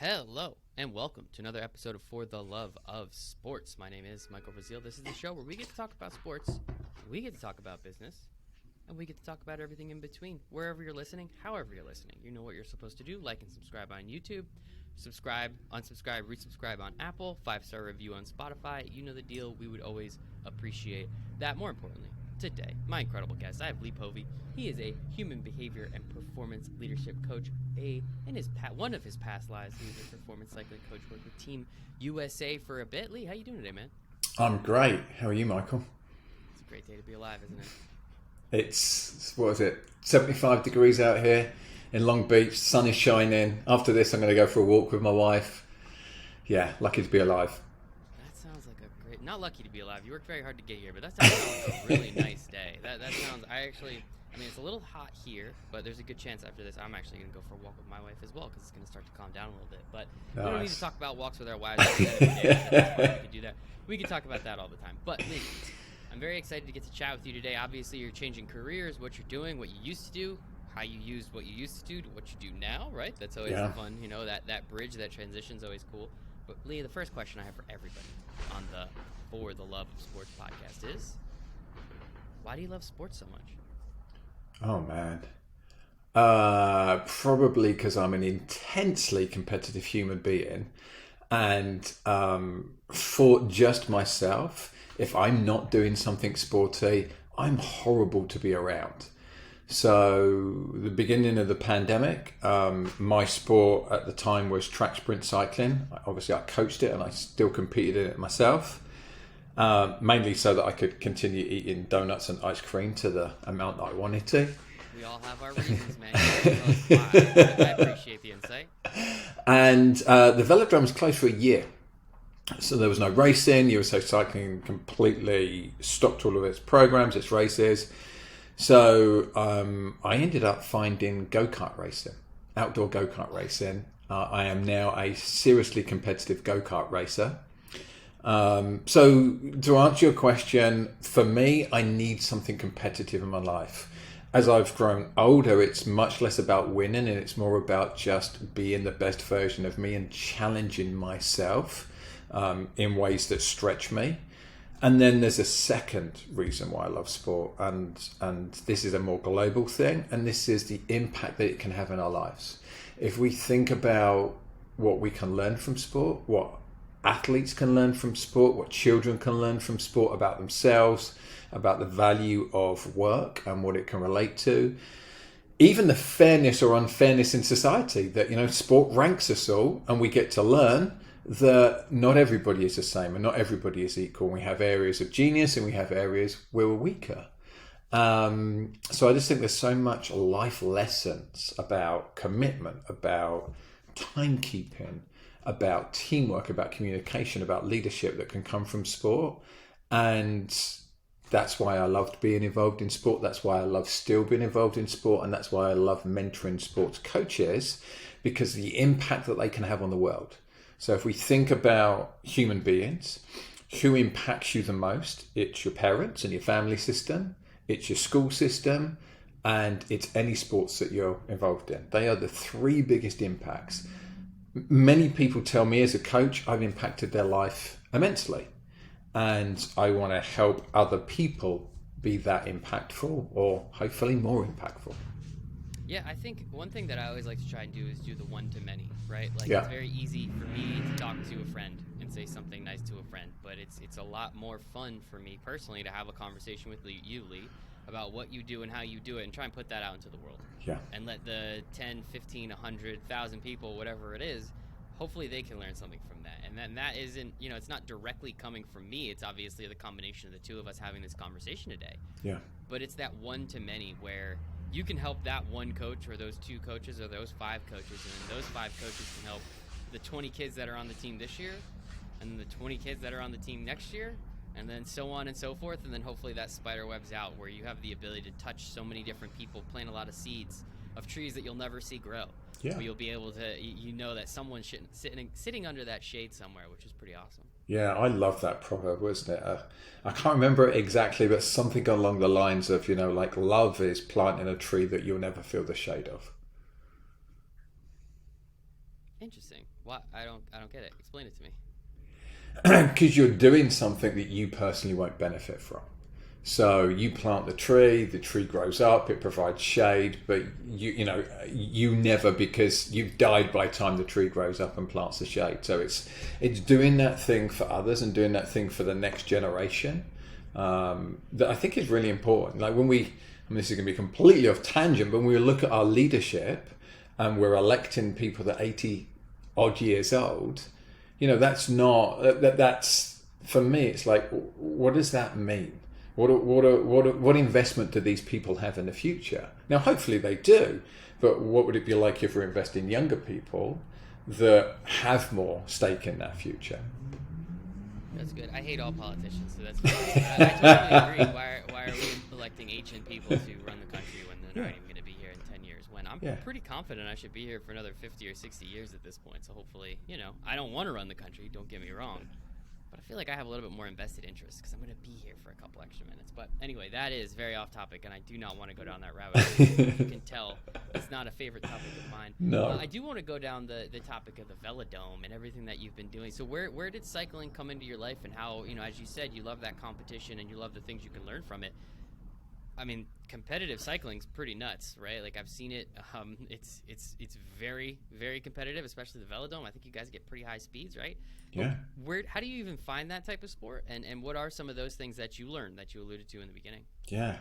Hello, and welcome to another episode of For the Love of Sports. My name is Michael Rasile. This is the show where we get to talk about sports, we get to talk about business, and we get to talk about everything in between. Wherever you're listening, however you're listening, you know what you're supposed to do. Like and subscribe on YouTube. Subscribe, unsubscribe, resubscribe on Apple. 5-star review on Spotify. You know the deal. We would always appreciate that. More importantly, today, my incredible guest, I have Povey. He is a human behavior and performance leadership coach. One of his past lives, he was a performance cycling coach, worked with Team USA for a bit. Lee, how you doing today, man? I'm great. How are you, Michael? It's a great day to be alive, isn't it? It's 75 degrees out here in Long Beach. Sun is shining. After this, I'm going to go for a walk with my wife. Yeah, lucky to be alive. That sounds like a great... Not lucky to be alive. You worked very hard to get here, but that sounds like a really nice day. That sounds... I mean, it's a little hot here, but there's a good chance after this I'm actually going to go for a walk with my wife as well, because it's going to start to calm down a little bit. But nice. We don't need to talk about walks with our wives every day. We could do that. We could talk about that all the time. But Lee, I'm very excited to get to chat with you today. Obviously, you're changing careers, what you're doing, what you used to do, how you used what you used to do to what you do now, right? That's always fun. You know, that bridge, that transition is always cool. But Lee, the first question I have for everybody on the For the Love of Sports podcast is, why do you love sports so much? Oh, man. Probably because I'm an intensely competitive human being. And for just myself, if I'm not doing something sporty, I'm horrible to be around. So the beginning of the pandemic, my sport at the time was track sprint cycling. Obviously, I coached it and I still competed in it myself. Mainly so that I could continue eating donuts and ice cream to the amount that I wanted to. We all have our reasons, man. I appreciate the insight. And the velodrome was closed for a year. So there was no racing. USA Cycling completely stopped all of its programs, its races. So I ended up finding go-kart racing, outdoor go-kart racing. I am now a seriously competitive go-kart racer. So to answer your question, for me, I need something competitive in my life. As I've grown older, it's much less about winning and it's more about just being the best version of me and challenging myself in ways that stretch me. And then there's a second reason why I love sport, and this is a more global thing, and this is the impact that it can have in our lives. If we think about what we can learn from sport, what athletes can learn from sport, what children can learn from sport about themselves, about the value of work and what it can relate to, even the fairness or unfairness in society, that, you know, sport ranks us all and we get to learn that not everybody is the same and not everybody is equal. We have areas of genius and we have areas where we're weaker. So I just think there's so much life lessons about commitment, about timekeeping, about teamwork, about communication, about leadership that can come from sport. And that's why I loved being involved in sport. That's why I love still being involved in sport. And that's why I love mentoring sports coaches, because of the impact that they can have on the world. So if we think about human beings, who impacts you the most? It's your parents and your family system. It's your school system. And it's any sports that you're involved in. They are the three biggest impacts. Many people tell me as a coach, I've impacted their life immensely. And I want to help other people be that impactful, or hopefully more impactful. Yeah, I think one thing that I always like to try and do is do the one-to-many, right? Like, It's very easy for me to talk to a friend and say something nice to a friend, but it's a lot more fun for me personally to have a conversation with you, Lee, about what you do and how you do it, and try and put that out into the world. Yeah. And let the 10, 15, 100, 1,000 people, whatever it is, hopefully they can learn something from that. And then that isn't, you know, it's not directly coming from me. It's obviously the combination of the two of us having this conversation today. Yeah. But it's that one-to-many where you can help that one coach or those two coaches or those five coaches, and then those five coaches can help the 20 kids that are on the team this year, and then the 20 kids that are on the team next year, and then so on and so forth. And then hopefully that spider webs out where you have the ability to touch so many different people, plant a lot of seeds of trees that you'll never see grow. Yeah. But you'll be able to, you know that someone's sitting under that shade somewhere, which is pretty awesome. Yeah, I love that proverb, wasn't it? I can't remember it exactly, but something along the lines of, you know, like love is planting a tree that you'll never feel the shade of. Interesting. Why? I don't get it. Explain it to me. Because you're doing something that you personally won't benefit from. So you plant the tree grows up, it provides shade, but you never, because you've died by the time the tree grows up and plants the shade. So it's doing that thing for others and doing that thing for the next generation, that I think is really important. Like this is going to be completely off tangent, but when we look at our leadership and we're electing people that are 80 odd years old, that's for me, it's like, what does that mean? What investment do these people have in the future? Now, hopefully they do, but what would it be like if we're investing in younger people that have more stake in that future? That's good. I hate all politicians, so that's fine. I totally agree. Why are we electing ancient people to run the country when they're not even going to be here in 10 years? When I'm pretty confident I should be here for another 50 or 60 years at this point. So hopefully, I don't want to run the country, don't get me wrong. But I feel like I have a little bit more invested interest because I'm going to be here for a couple extra minutes. But anyway, that is very off topic, and I do not want to go down that rabbit hole. You can tell it's not a favorite topic of mine. No. I do want to go down the topic of the Velodrome and everything that you've been doing. So where did cycling come into your life, and how, as you said, you love that competition and you love the things you can learn from it. I mean, competitive cycling's pretty nuts, right? Like, I've seen it. It's very, very competitive, especially the Velodrome. I think you guys get pretty high speeds, right? Yeah. How do you even find that type of sport? And what are some of those things that you learned that you alluded to in the beginning? Yeah,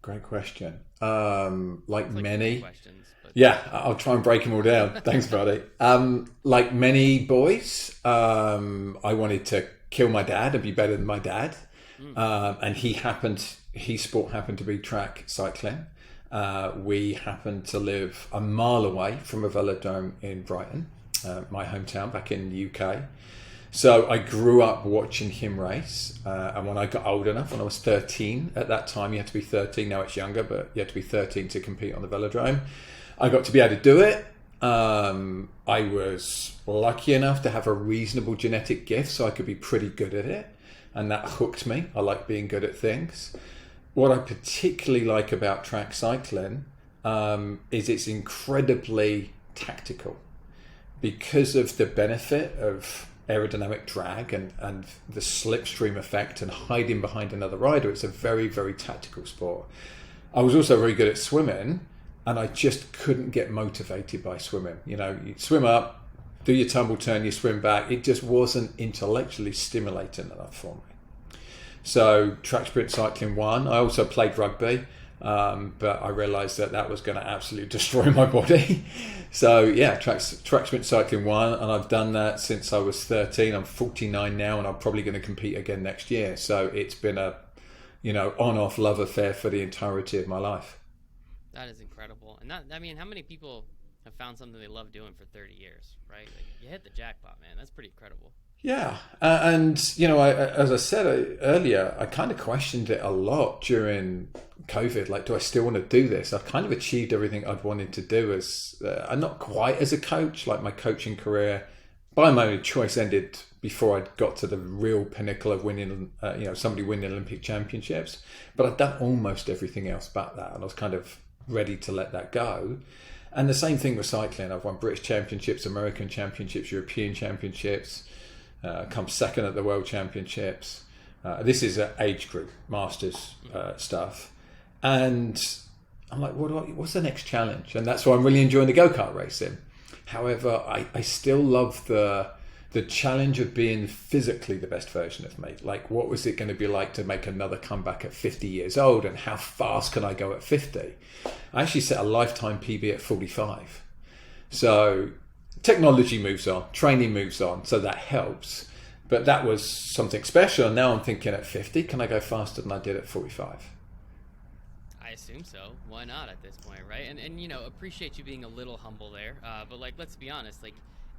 great question. Like many questions. But yeah, I'll try and break them all down. Thanks, buddy. Like many boys, I wanted to kill my dad and be better than my dad. And his sport happened to be track cycling. We happened to live a mile away from a velodrome in Brighton, my hometown back in the UK. So I grew up watching him race. And when I got old enough, when I was 13, at that time you had to be 13, now it's younger, but you had to be 13 to compete on the velodrome. I got to be able to do it. I was lucky enough to have a reasonable genetic gift, so I could be pretty good at it. And that hooked me. I like being good at things. What I particularly like about track cycling is it's incredibly tactical because of the benefit of aerodynamic drag and the slipstream effect and hiding behind another rider. It's a very, very tactical sport. I was also very good at swimming, and I just couldn't get motivated by swimming. You swim up, do your tumble turn, you swim back. It just wasn't intellectually stimulating enough for me. So track sprint cycling won. I also played rugby, but I realised that was going to absolutely destroy my body. So yeah, track sprint cycling won, and I've done that since I was 13. I'm 49 now, and I'm probably going to compete again next year. So it's been a on-off love affair for the entirety of my life. That is incredible. And how many people have found something they love doing for 30 years, right? Like, you hit the jackpot, man. That's pretty incredible. Yeah. And, as I said earlier, I kind of questioned it a lot during COVID. Like, do I still want to do this? I've kind of achieved everything I'd wanted to do I'm not quite as a coach. Like, my coaching career, by my own choice, ended before I got to the real pinnacle of winning, somebody winning Olympic championships. But I'd done almost everything else but that. And I was kind of ready to let that go. And the same thing with cycling. I've won British championships, American championships, European championships, come second at the World Championships. This is age group, masters stuff. And I'm like, what's the next challenge? And that's why I'm really enjoying the go-kart racing. However, I still love the challenge of being physically the best version of me. Like, what was it going to be like to make another comeback at 50 years old, and how fast can I go at 50? I actually set a lifetime PB at 45. So technology moves on, training moves on, so that helps. But that was something special. And now I'm thinking, at 50, can I go faster than I did at 45? I assume so. Why not at this point, right? And appreciate you being a little humble there. But let's be honest,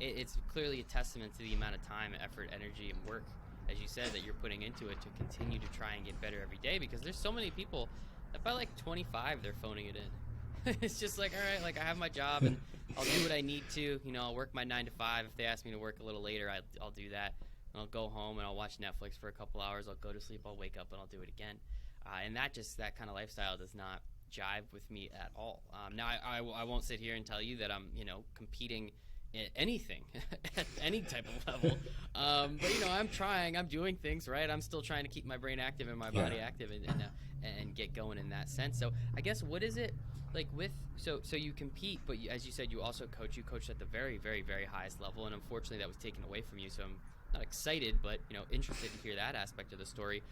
it's clearly a testament to the amount of time, effort, energy, and work, as you said, that you're putting into it to continue to try and get better every day, because there's so many people that by 25, they're phoning it in. It's just like, all right, I have my job and I'll do what I need to. I'll work my 9 to 5. If they ask me to work a little later, I'll do that. And I'll go home and I'll watch Netflix for a couple hours. I'll go to sleep. I'll wake up and I'll do it again. And that kind of lifestyle does not jive with me at all. Now, I won't sit here and tell you that I'm, competing anything at any type of level. But I'm doing things right. I'm still trying to keep my brain active and my body active and get going in that sense. So I guess, what is it like so you compete, but as you said, you also coach. You coached at the very, very, very highest level, and unfortunately that was taken away from you. So I'm not excited, but interested to hear that aspect of the story.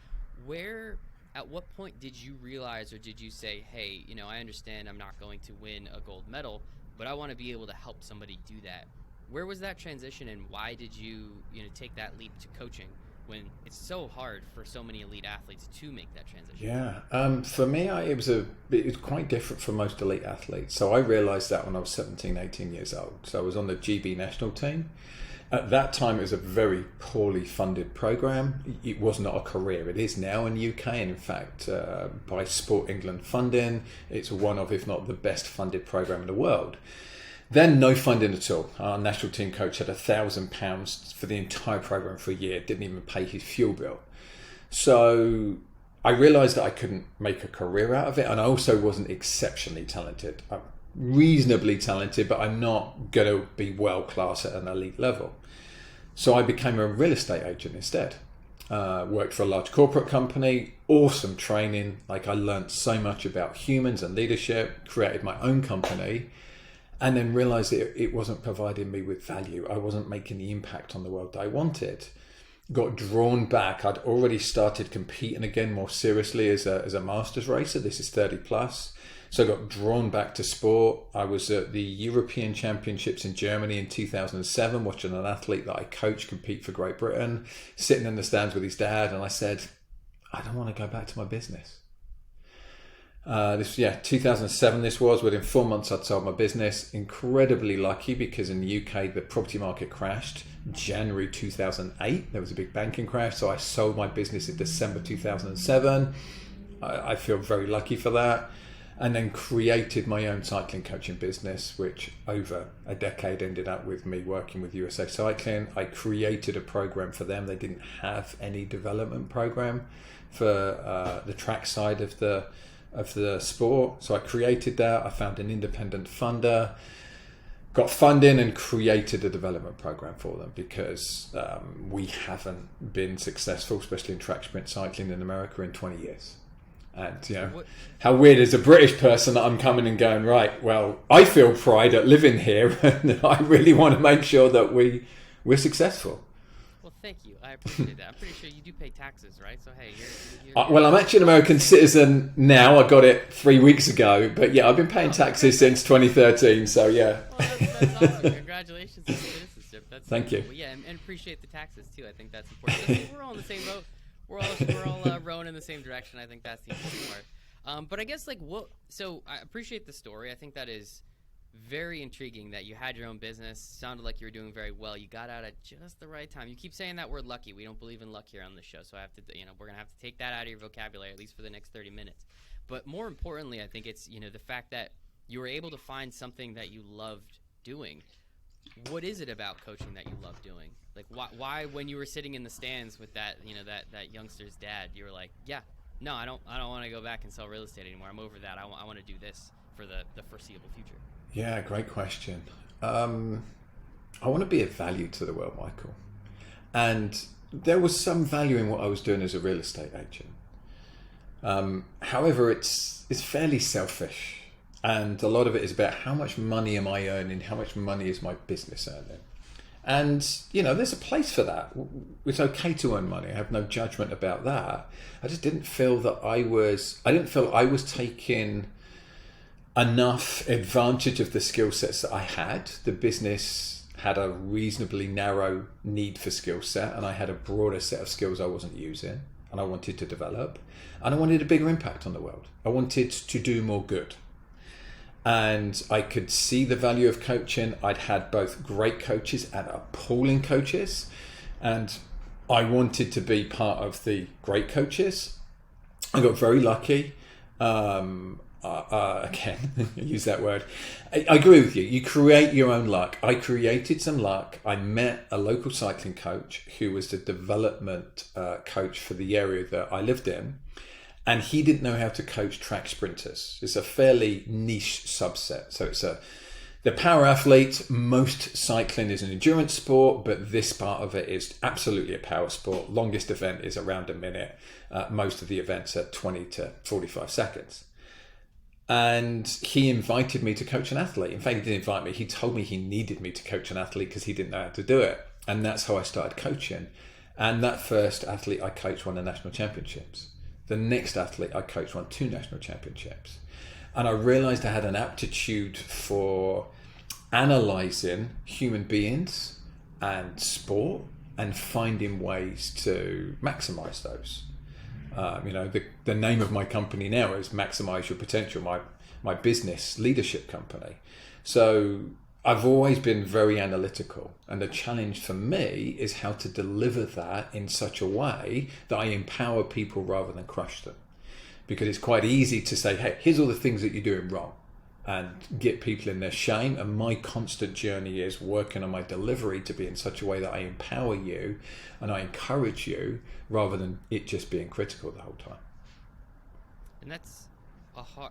At what point did you realize, or did you say, hey, I understand I'm not going to win a gold medal, but I want to be able to help somebody do that? Where was that transition, and why did you take that leap to coaching when it's so hard for so many elite athletes to make that transition? Yeah, for me, it was quite different from most elite athletes. So I realized that when I was 17, 18 years old. So I was on the GB national team. At that time, it was a very poorly funded program. It was not a career. It is now in the UK, and in fact, by Sport England funding, it's one of, if not the best funded program in the world. Then no funding at all. Our national team coach had £1,000 for the entire program for a year, didn't even pay his fuel bill. So I realised that I couldn't make a career out of it, and I also wasn't exceptionally talented. I'm reasonably talented, but I'm not going to be world class at an elite level. So I became a real estate agent instead. Worked for a large corporate company, awesome training. Like, I learned so much about humans and leadership, created my own company, and then realized it wasn't providing me with value. I wasn't making the impact on the world that I wanted. Got drawn back. I'd already started competing again more seriously as a masters racer. This is 30 plus. So I got drawn back to sport. I was at the European Championships in Germany in 2007, watching an athlete that I coached compete for Great Britain, sitting in the stands with his dad, and I said, I don't want to go back to my business. 2007 this was. Within 4 months I'd sold my business. Incredibly lucky, because in the UK the property market crashed January 2008. There was a big banking crash, so I sold my business in December 2007. I feel very lucky for that. And then created my own cycling coaching business, which over a decade ended up with me working with USA Cycling. I created a program for them. They didn't have any development program for the track side of the sport. So I created that. I found an independent funder, got funding, and created a development program for them, because we haven't been successful, especially in track sprint cycling in America, in 20 years. And how weird as a British person that I'm coming and going, right, well, I feel pride at living here, and I really want to make sure that we're successful. Well, thank you. I appreciate that. I'm pretty sure you do pay taxes, right? So, hey, you're well, I'm actually an American citizen now. I got it 3 weeks ago. But yeah, I've been paying taxes since 2013. So yeah. Well, that's awesome. Congratulations on the citizenship. Thank you. Cool. Yeah, and appreciate the taxes too. I think that's important. We're all in the same boat. We're all rowing in the same direction. I think that's the important part. But I guess, so I appreciate the story. I think that is very intriguing that you had your own business. Sounded like you were doing very well. You got out at just the right time. You keep saying that word lucky. We don't believe in luck here on the show. So I have to, we're going to have to take that out of your vocabulary, at least for the next 30 minutes. But more importantly, I think it's, the fact that you were able to find something that you loved doing. What is it about coaching that you love doing? Like, why when you were sitting in the stands with that, that youngster's dad, you were like, yeah, no, I don't want to go back and sell real estate anymore. I'm over that. I want to do this for the foreseeable future. Yeah, great question. I want to be of value to the world, Michael. And there was some value in what I was doing as a real estate agent. However, it's fairly selfish. And a lot of it is about how much money am I earning? How much money is my business earning? And, there's a place for that. It's okay to earn money. I have no judgment about that. I just didn't feel that I was taking enough advantage of the skill sets that I had. The business had a reasonably narrow need for skill set, and I had a broader set of skills I wasn't using, and I wanted to develop, and I wanted a bigger impact on the world. I wanted to do more good. And I could see the value of coaching. I'd had both great coaches and appalling coaches, and I wanted to be part of the great coaches. I got very lucky. Again, use that word. I agree with you. You create your own luck. I created some luck. I met a local cycling coach who was the development coach for the area that I lived in. And he didn't know how to coach track sprinters. It's a fairly niche subset. So it's The power athlete, most cycling is an endurance sport, but this part of it is absolutely a power sport. Longest event is around a minute. Most of the events are 20 to 45 seconds. And he invited me to coach an athlete. In fact, he didn't invite me. He told me he needed me to coach an athlete because he didn't know how to do it. And that's how I started coaching. And that first athlete I coached won the national championships. The next athlete I coached won 2 national championships. And I realized I had an aptitude for analyzing human beings and sport and finding ways to maximize those. The name of my company now is Maximize Your Potential, my business leadership company. So I've always been very analytical, and the challenge for me is how to deliver that in such a way that I empower people rather than crush them. Because it's quite easy to say, hey, here's all the things that you're doing wrong, and get people in their shame. And my constant journey is working on my delivery to be in such a way that I empower you and I encourage you rather than it just being critical the whole time. And that's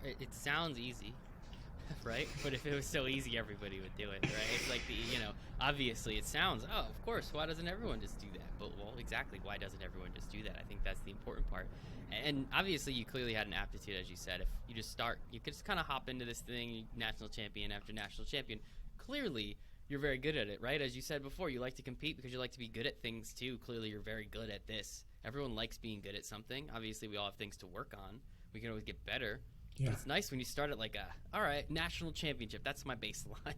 it sounds easy, right? But if it was so easy, everybody would do it, right? It's like obviously it sounds, oh, of course, why doesn't everyone just do that? But, well, exactly, why doesn't everyone just do that? I think that's the important part. And obviously you clearly had an aptitude, as you said. If you just start, you could just kind of hop into this thing, national champion after national champion. Clearly, you're very good at it, right? As you said before, you like to compete because you like to be good at things too. Clearly, you're very good at this. Everyone likes being good at something. Obviously, we all have things to work on. We can always get better. Yeah. It's nice when you start at all right, national championship. That's my baseline.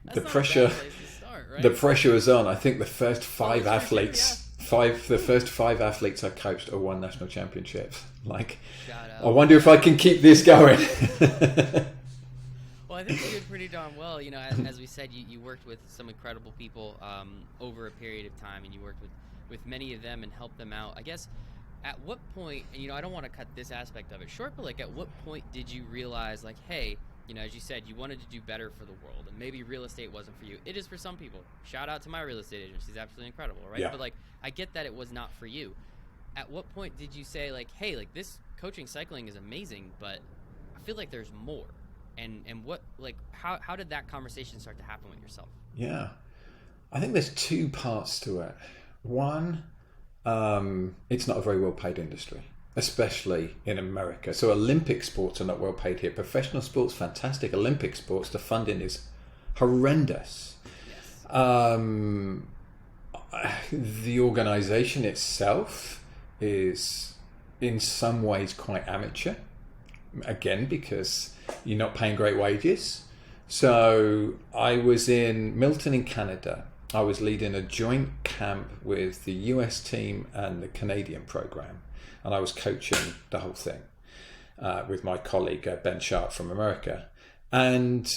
That's the pressure, place to start, right? The pressure is on. I think the first 5 athletes, the first 5 athletes I coached all won national championships. I wonder if I can keep this going. Well, I think you did pretty darn well. As we said, you worked with some incredible people over a period of time, and you worked with many of them and helped them out. I guess. At what point, and I don't want to cut this aspect of it short, but at what point did you realize, hey, as you said, you wanted to do better for the world, and maybe real estate wasn't for you. It is for some people. Shout out to my real estate agent. She's absolutely incredible, right? Yeah. But I get that it was not for you. At what point did you say, hey, this coaching cycling is amazing, but I feel like there's more? And what, how did that conversation start to happen with yourself? Yeah. I think there's 2 parts to it. One, it's not a very well paid industry, especially in America. So Olympic sports are not well paid here. Professional sports, fantastic. Olympic sports, the funding is horrendous. Yes. The organization itself is in some ways quite amateur, again, because you're not paying great wages. So I was in Milton in Canada. I was leading a joint camp with the US team and the Canadian program, and I was coaching the whole thing with my colleague Ben Sharp from America. And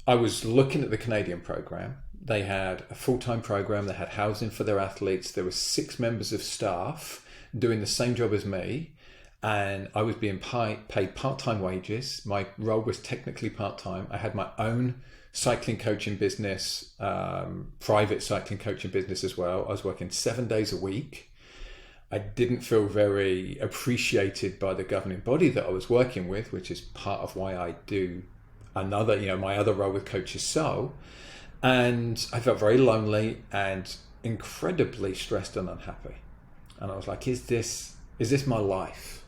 I was looking at the Canadian program. They had a full-time program. They had housing for their athletes. There were 6 members of staff doing the same job as me, and I was being paid part-time wages. My role was technically part-time. I had my own cycling coaching business, private cycling coaching business as well. I was working 7 days a week. I didn't feel very appreciated by the governing body that I was working with, which is part of why I do my other role with Coach's Soul. And I felt very lonely and incredibly stressed and unhappy. And I was like, is this my life?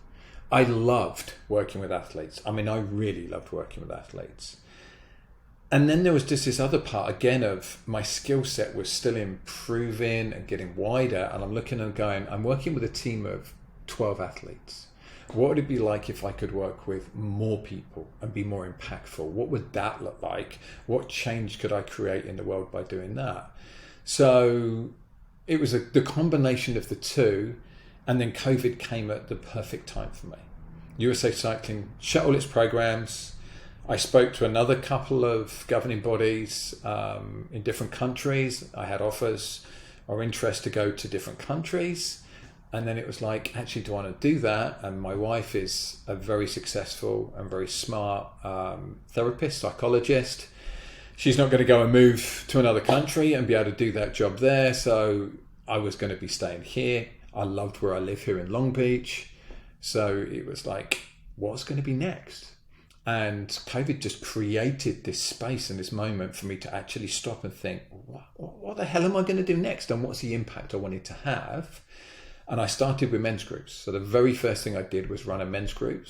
I loved working with athletes. I really loved working with athletes. And then there was just this other part, again, of my skill set was still improving and getting wider. And I'm looking and going, I'm working with a team of 12 athletes. What would it be like if I could work with more people and be more impactful? What would that look like? What change could I create in the world by doing that? So it was the combination of the two. And then COVID came at the perfect time for me. USA Cycling shut all its programs. I spoke to another couple of governing bodies in different countries. I had offers or interest to go to different countries. And then it was like, actually, do I want to do that? And my wife is a very successful and very smart therapist, psychologist. She's not going to go and move to another country and be able to do that job there. So I was going to be staying here. I loved where I live here in Long Beach. So it was like, what's going to be next? And COVID just created this space and this moment for me to actually stop and think, what the hell am I going to do next? And what's the impact I wanted to have? And I started with men's groups. So the very first thing I did was run a men's group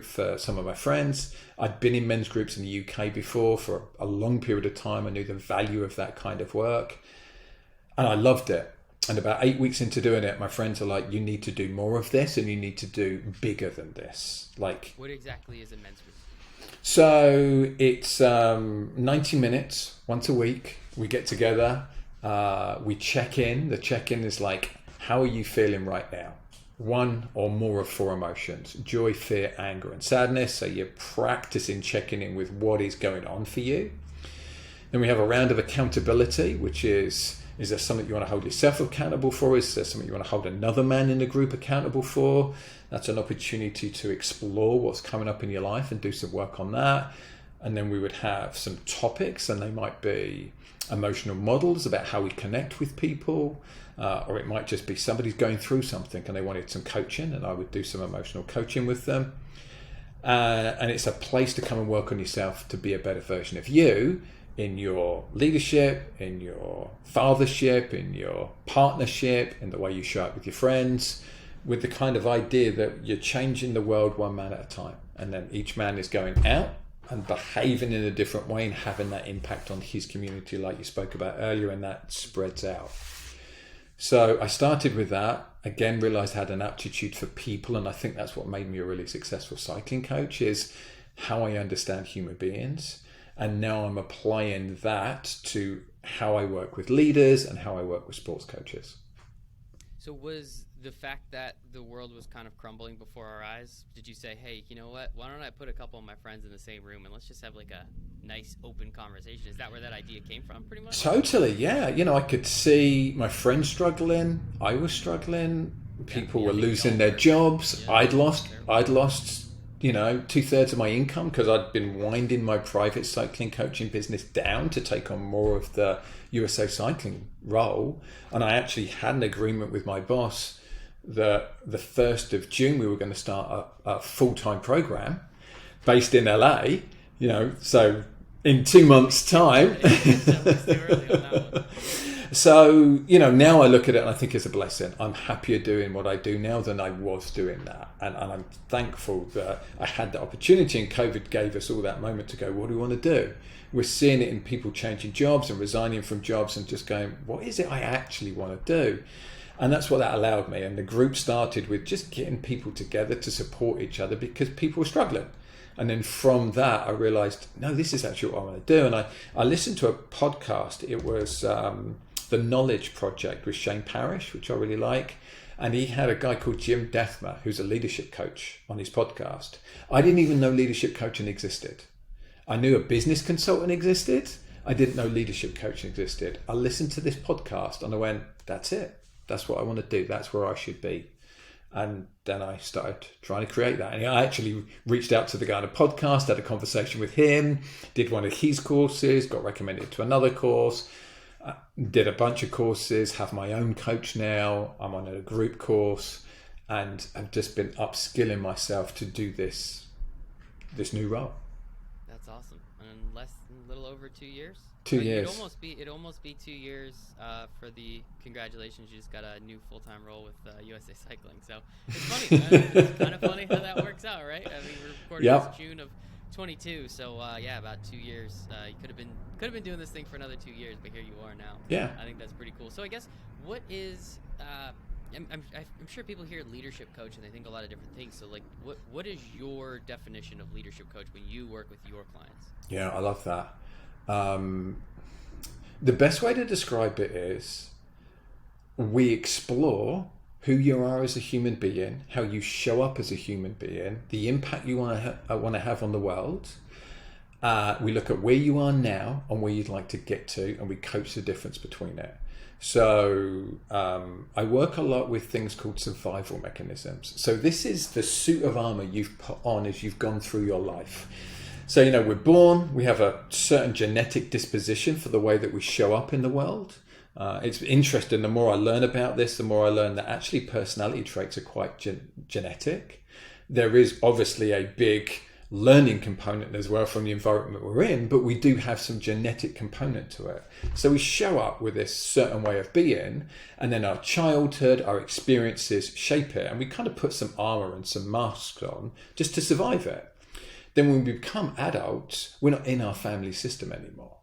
for some of my friends. I'd been in men's groups in the UK before for a long period of time. I knew the value of that kind of work and I loved it. And about 8 weeks into doing it, my friends are like, you need to do more of this and you need to do bigger than this. Like, what exactly is a men's group? So it's 90 minutes once a week. We get together, we check in. The check-in is like, how are you feeling right now? One or more of 4 emotions: joy, fear, anger, and sadness. So you're practicing checking in with what is going on for you. Then we have a round of accountability, which is there something you want to hold yourself accountable for? Is there something you want to hold another man in the group accountable for? That's an opportunity to explore what's coming up in your life and do some work on that. And then we would have some topics, and they might be emotional models about how we connect with people, or it might just be somebody's going through something and they wanted some coaching, and I would do some emotional coaching with them. And it's a place to come and work on yourself to be a better version of you, in your leadership, in your fathership, in your partnership, in the way you show up with your friends, with the kind of idea that you're changing the world one man at a time. And then each man is going out and behaving in a different way and having that impact on his community like you spoke about earlier, and that spreads out. So I started with that, again, realized I had an aptitude for people, and I think that's what made me a really successful cycling coach, is how I understand human beings. And now I'm applying that to how I work with leaders and how I work with sports coaches. So was the fact that the world was kind of crumbling before our eyes, did you say, hey, you know what, why don't I put a couple of my friends in the same room and let's just have like a nice open conversation? Is that where that idea came from, pretty much? Totally, yeah. You know, I could see my friends struggling. I was struggling. People were losing their jobs. Yeah. I'd lost 2/3 of my income because I'd been winding my private cycling coaching business down to take on more of the USA Cycling role. And I actually had an agreement with my boss that the 1st of June we were going to start a full-time program based in LA, so in 2 months' time. So, now I look at it and I think it's a blessing. I'm happier doing what I do now than I was doing that. And I'm thankful that I had the opportunity, and COVID gave us all that moment to go, what do we want to do? We're seeing it in people changing jobs and resigning from jobs and just going, what is it I actually want to do? And that's what that allowed me. And the group started with just getting people together to support each other because people were struggling. And then from that, I realized, no, this is actually what I want to do. And I listened to a podcast. It was The Knowledge Project with Shane Parrish, which I really like. And he had a guy called Jim Dethmer, who's a leadership coach, on his podcast. I didn't even know leadership coaching existed. I knew a business consultant existed. I didn't know leadership coaching existed. I listened to this podcast and I went, that's it. That's what I want to do. That's where I should be. And then I started trying to create that. And I actually reached out to the guy on a podcast, had a conversation with him, did one of his courses, got recommended to another course, did a bunch of courses, have my own coach now. I'm on a group course, and I've just been upskilling myself to do this new role. That's awesome. And a little over 2 years? 2 years. It'd almost be 2 years for the congratulations. You just got a new full-time role with USA Cycling. So it's funny. It's kind of funny how that works out, right? I mean, we're recording this June of 22. So about 2 years. You could have been doing this thing for another 2 years, but here you are now. Yeah. I think that's pretty cool. So I guess what is I'm sure people hear leadership coach and they think a lot of different things. So like, what is your definition of leadership coach when you work with your clients? Yeah, I love that. The best way to describe it is we explore who you are as a human being, how you show up as a human being, the impact you want to have on the world. We look at where you are now and where you'd like to get to, and we coach the difference between it. So I work a lot with things called survival mechanisms. So this is the suit of armor you've put on as you've gone through your life. So, we're born, we have a certain genetic disposition for the way that we show up in the world. It's interesting, the more I learn about this, the more I learn that actually personality traits are quite genetic. There is obviously a big learning component as well from the environment we're in, but we do have some genetic component to it. So we show up with this certain way of being, and then our childhood, our experiences shape it, and we kind of put some armor and some masks on just to survive it. Then when we become adults, we're not in our family system anymore.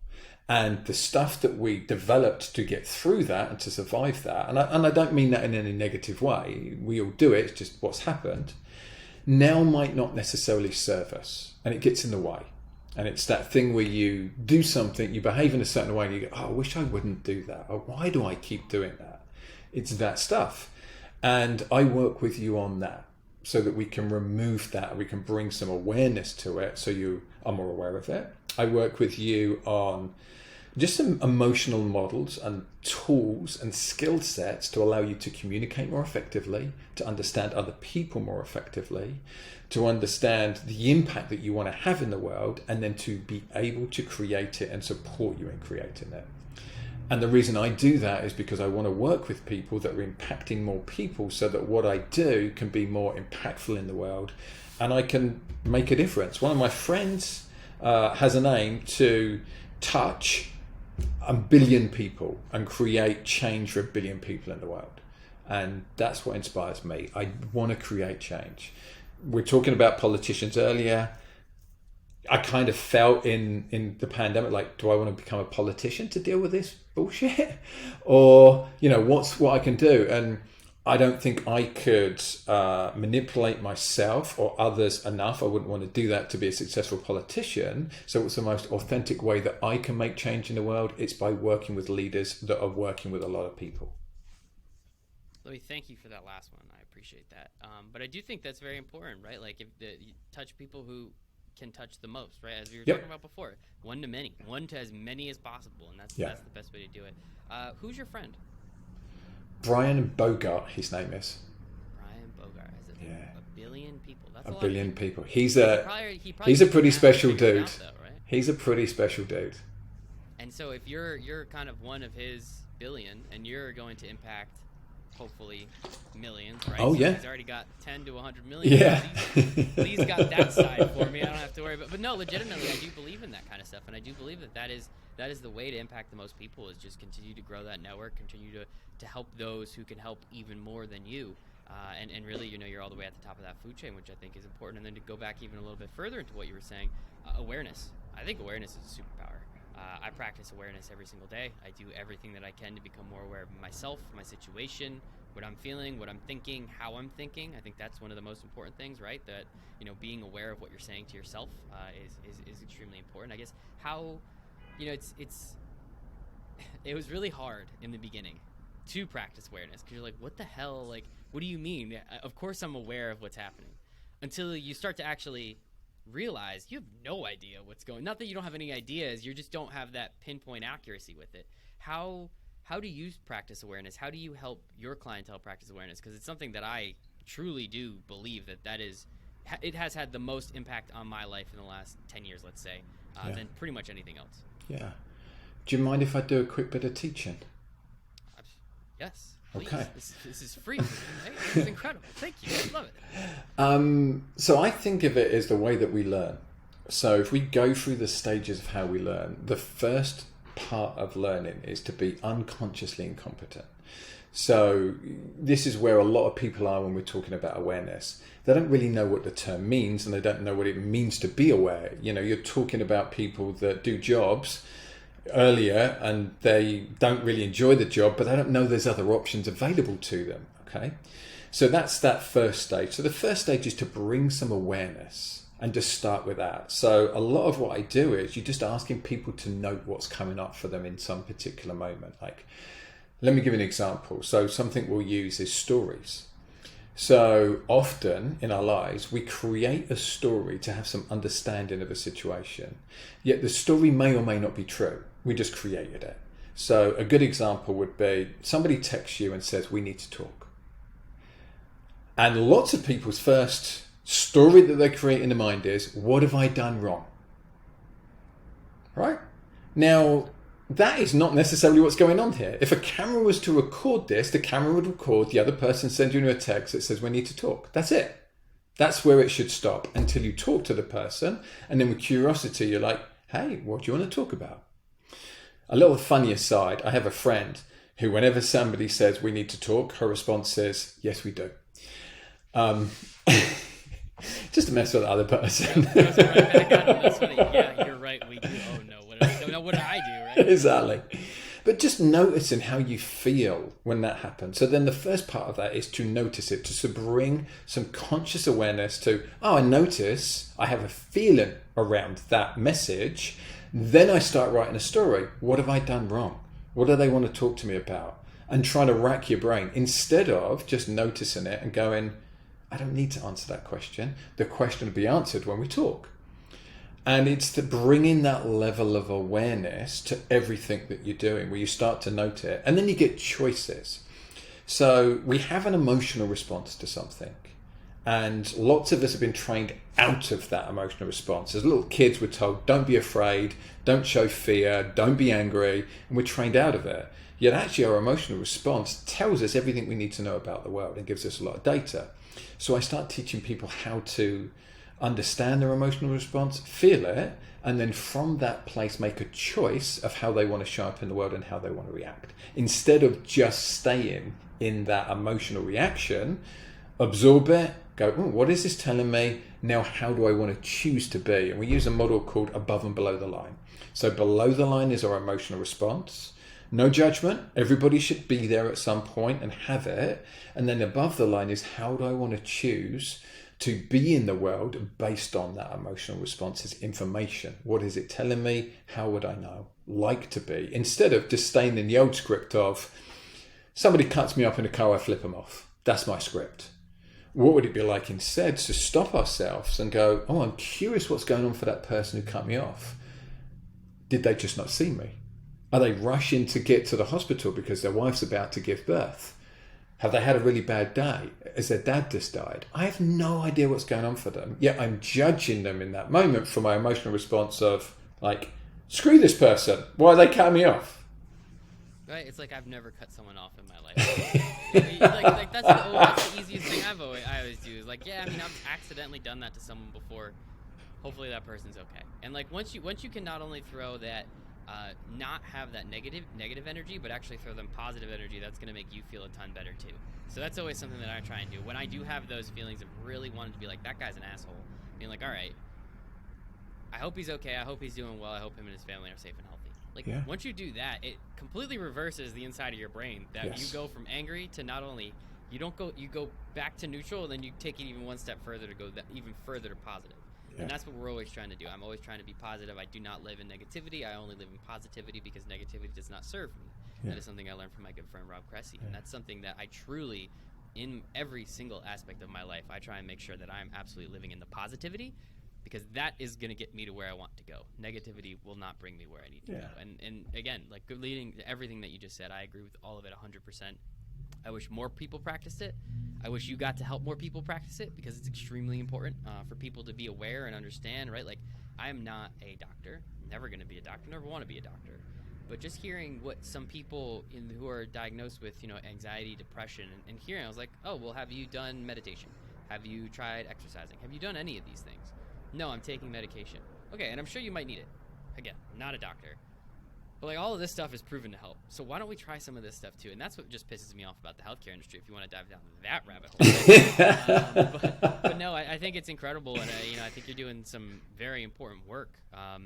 And the stuff that we developed to get through that and to survive that, and I don't mean that in any negative way, we all do it, it's just what's happened, now might not necessarily serve us, and it gets in the way. And it's that thing where you do something, you behave in a certain way, and you go, oh, I wish I wouldn't do that. Or why do I keep doing that? It's that stuff. And I work with you on that so that we can remove that, we can bring some awareness to it so you are more aware of it. I work with you on just some emotional models and tools and skill sets to allow you to communicate more effectively, to understand other people more effectively, to understand the impact that you want to have in the world, and then to be able to create it and support you in creating it. And the reason I do that is because I want to work with people that are impacting more people so that what I do can be more impactful in the world and I can make a difference. One of my friends has an aim to touch 1 billion people and create change for 1 billion people in the world. And that's what inspires me. I want to create change. We're talking about politicians earlier. I kind of felt in the pandemic, like, do I want to become a politician to deal with this bullshit? Or, what I can do? And I don't think I could manipulate myself or others enough. I wouldn't want to do that to be a successful politician. So what's the most authentic way that I can make change in the world? It's by working with leaders that are working with a lot of people. Let me thank you for that last one. I appreciate that. But I do think that's very important, right? Like, if you touch people who can touch the most, right? As we were talking about before, one to many, one to as many as possible, and that's the best way to do it. Who's your friend? Brian Bogart, his name is. Brian Bogart. Is it 1 billion people? That's a lot billion of people. He's a he's a pretty special dude. Out, though, right? He's a pretty special dude. And so if you're kind of one of his billion, and you're going to impact hopefully millions, right? Oh, so yeah. He's already got 10 to 100 million. Yeah. He's got that side for me. I don't have to worry about. But no, legitimately, I do believe in that kind of stuff, and I do believe that is the way to impact the most people, is just continue to grow that network, continue to help those who can help even more than you, and really, you're all the way at the top of that food chain, which I think is important. And then to go back even a little bit further into what you were saying, awareness. I think awareness is a superpower. I practice awareness every single day. I do everything that I can to become more aware of myself, my situation, what I'm feeling, what I'm thinking, how I'm thinking. I think that's one of the most important things, right? That, being aware of what you're saying to yourself is extremely important. I guess how, it was really hard in the beginning to practice awareness, because you're like, what the hell? Like, what do you mean? Of course I'm aware of what's happening. Until you start to actually realize you have no idea what's going. Not that you don't have any ideas, you just don't have that pinpoint accuracy with it. How do you practice awareness? How do you help your clientele practice awareness? Because it's something that I truly do believe that is, it has had the most impact on my life in the last 10 years, let's say, than pretty much anything else. Yeah. Do you mind if I do a quick bit of teaching? Yes. Please. Okay. This is free. Hey, this is incredible. Thank you. I love it. So I think of it as the way that we learn. So if we go through the stages of how we learn, the first part of learning is to be unconsciously incompetent. So this is where a lot of people are when we're talking about awareness. They don't really know what the term means, and they don't know what it means to be aware. You're talking about people that do jobs earlier and they don't really enjoy the job, but they don't know there's other options available to them. Okay, so that's that first stage. So the first stage is to bring some awareness and just start with that. So a lot of what I do is you're just asking people to note what's coming up for them in some particular moment. Like, let me give you an example. So something we'll use is stories. So often in our lives, we create a story to have some understanding of a situation, yet the story may or may not be true. We just created it. So a good example would be somebody texts you and says, we need to talk. And lots of people's first story that they create in their mind is, what have I done wrong? Right? Now, that is not necessarily what's going on here. If a camera was to record this, the camera would record the other person sending you a text that says, we need to talk. That's it. That's where it should stop, until you talk to the person. And then with curiosity, you're like, hey, what do you want to talk about? A little funny aside, I have a friend who, whenever somebody says we need to talk, her response is, yes, we do. Just to mess with the other person. That's funny. Yeah, you're right. We do. Oh no, what did I do? Right? Exactly. But just noticing how you feel when that happens. So then the first part of that is to notice it, to bring some conscious awareness to, I notice, I have a feeling around that message. Then I start writing a story. What have I done wrong? What do they want to talk to me about? And trying to rack your brain instead of just noticing it and going, I don't need to answer that question. The question will be answered when we talk. And it's to bring in that level of awareness to everything that you're doing, where you start to note it. And then you get choices. So we have an emotional response to something. And lots of us have been trained out of that emotional response. As little kids, we're told, don't be afraid, don't show fear, don't be angry. And we're trained out of it. Yet actually our emotional response tells us everything we need to know about the world and gives us a lot of data. So I start teaching people how to understand their emotional response, feel it, and then from that place make a choice of how they want to show up in the world and how they want to react. Instead of just staying in that emotional reaction, absorb it, go, what is this telling me? Now, how do I want to choose to be? And we use a model called above and below the line. So below the line is our emotional response. No judgment. Everybody should be there at some point and have it. And then above the line is, how do I want to choose to be in the world based on that emotional response? Is information. What is it telling me? How would I know? Like to be. Instead of just staying in the old script of, somebody cuts me up in a car, I flip them off. That's my script. What would it be like instead to stop ourselves and go, I'm curious what's going on for that person who cut me off. Did they just not see me? Are they rushing to get to the hospital because their wife's about to give birth? Have they had a really bad day? Has their dad just died? I have no idea what's going on for them. Yet I'm judging them in that moment for my emotional response of, like, screw this person. Why are they cutting me off? Right? It's like I've never cut someone off in my life. like that's the easiest thing I always do. Is like, yeah, I mean, I've accidentally done that to someone before. Hopefully that person's okay. And like once you can not only throw that, not have that negative energy, but actually throw them positive energy, that's going to make you feel a ton better too. So that's always something that I try and do. When I do have those feelings of really wanting to be like, that guy's an asshole, being like, all right, I hope he's okay. I hope he's doing well. I hope him and his family are safe and healthy. Like, once you do that, it completely reverses the inside of your brain. That you go from angry to not only, you go back to neutral, and then you take it even one step further to go even further to positive. Yeah. And that's what we're always trying to do. I'm always trying to be positive. I do not live in negativity. I only live in positivity because negativity does not serve me. Yeah. That is something I learned from my good friend Rob Cressy. Yeah. And that's something that I truly, in every single aspect of my life, I try and make sure that I'm absolutely living in the positivity, because that is going to get me to where I want to go. Negativity will not bring me where I need to go. And again, like leading to everything that you just said, I agree with all of it 100%. I wish more people practiced it. I wish you got to help more people practice it, because it's extremely important for people to be aware and understand, right? Like, I am not a doctor, never going to be a doctor, never want to be a doctor. But just hearing what some people who are diagnosed with, anxiety, depression, and hearing, I was like, oh, well, have you done meditation? Have you tried exercising? Have you done any of these things? No, I'm taking medication. Okay, and I'm sure you might need it. Again, I'm not a doctor. But like, all of this stuff is proven to help. So why don't we try some of this stuff too? And that's what just pisses me off about the healthcare industry, if you want to dive down that rabbit hole. But no, I think it's incredible, and I think you're doing some very important work. I